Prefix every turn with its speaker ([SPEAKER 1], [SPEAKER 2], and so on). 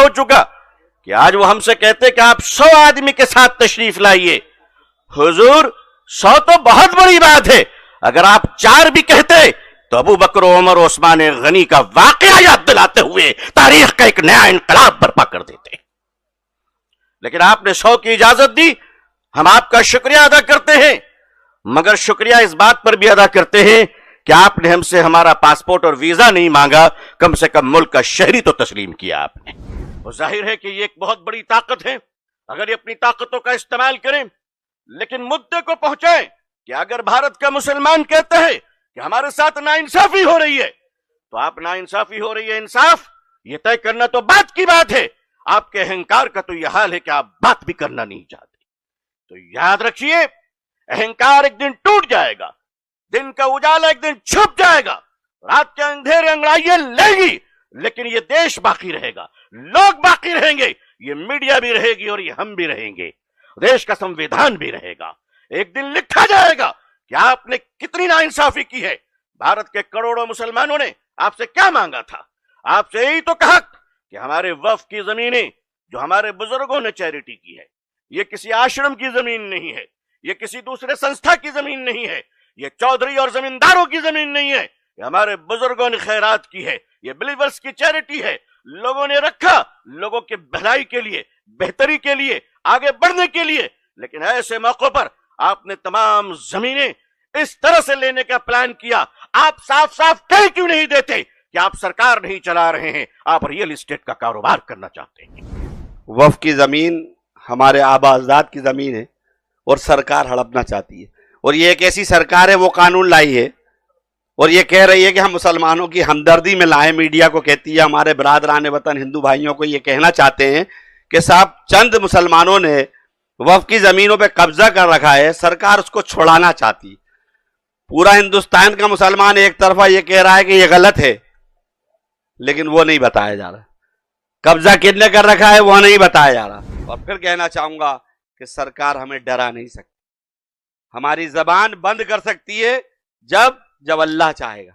[SPEAKER 1] ہو چکا کہ آج وہ ہم سے کہتے کہ آپ 100 آدمی کے ساتھ تشریف لائیے. حضور 100 تو بہت بڑی بات ہے، اگر آپ 4 بھی کہتے تو ابو بکر و عمر و عثمان غنی کا واقعہ یاد دلاتے ہوئے تاریخ کا ایک نیا انقلاب برپا کر دیتے. لیکن آپ نے 100 کی اجازت دی، ہم آپ کا شکریہ ادا کرتے ہیں، مگر شکریہ اس بات پر بھی ادا کرتے ہیں کہ آپ نے ہم سے ہمارا پاسپورٹ اور ویزا نہیں مانگا، کم سے کم ملک کا شہری تو تسلیم کیا آپ نے. وہ ظاہر ہے کہ یہ ایک بہت بڑی طاقت ہے، اگر یہ اپنی طاقتوں کا استعمال کریں. لیکن مدعے کو پہنچائیں کہ اگر بھارت کا مسلمان کہتا ہے کہ ہمارے ساتھ ناانصافی ہو رہی ہے تو آپ ناانصافی ہو رہی ہے، انصاف یہ طے کرنا تو بات کی بات ہے. آپ کے اہنکار کا تو یہ حال ہے کہ آپ بات بھی کرنا نہیں چاہتے. تو یاد رکھیے، اہنکار ایک دن ٹوٹ جائے گا، دن کا اجالا ایک دن چھپ جائے گا، رات کے اندھیرے انگڑائیاں لے گی، لیکن یہ دیش باقی رہے گا، لوگ باقی رہیں گے، یہ میڈیا بھی رہے گی اور یہ ہم بھی رہیں گے، دیش کا سمویدھان بھی رہے گا. ایک دن لکھا جائے گا کہ آپ نے کتنی ناانصافی کی ہے. بھارت کے کروڑوں مسلمانوں نے آپ سے کیا مانگا تھا؟ آپ سے یہی تو کہا کہ ہمارے وقف کی زمینیں جو ہمارے بزرگوں نے چیریٹی کی ہے، یہ کسی آشرم کی زمین نہیں ہے، یہ کسی دوسرے سنستھا کی زمین نہیں ہے، یہ چودھری اور زمینداروں کی زمین نہیں ہے، یہ ہمارے بزرگوں نے خیرات کی ہے، یہ بلیورز کی چیریٹی ہے. لوگوں نے رکھا لوگوں کے بھلائی کے لیے، بہتری کے لیے، آگے بڑھنے کے لیے. لیکن ایسے موقع پر آپ نے تمام زمینیں اس طرح سے لینے کا پلان کیا. آپ صاف صاف کہہ کیوں نہیں دیتے کہ آپ سرکار نہیں چلا رہے ہیں، آپ ریئل اسٹیٹ کا کاروبار کرنا چاہتے ہیں؟
[SPEAKER 2] وقف کی زمین ہمارے آبا اجداد کی زمین ہے اور سرکار ہڑپنا چاہتی ہے، اور یہ ایک ایسی سرکار ہے وہ قانون لائی ہے اور یہ کہہ رہی ہے کہ ہم مسلمانوں کی ہمدردی میں لائیں. میڈیا کو کہتی ہے، ہمارے برادران وطن ہندو بھائیوں کو یہ کہنا چاہتے ہیں کہ صاحب چند مسلمانوں نے وقف کی زمینوں پہ قبضہ کر رکھا ہے، سرکار اس کو چھڑانا چاہتی. پورا ہندوستان کا مسلمان ایک طرفہ یہ کہہ رہا ہے کہ یہ غلط ہے، لیکن وہ نہیں بتایا جا رہا. قبضہ کن نے کر رکھا ہے وہ نہیں بتایا جا رہا. اور پھر کہنا چاہوں گا کہ سرکار ہمیں ڈرا نہیں سکتی. ہماری زبان بند کر سکتی ہے جب اللہ چاہے گا.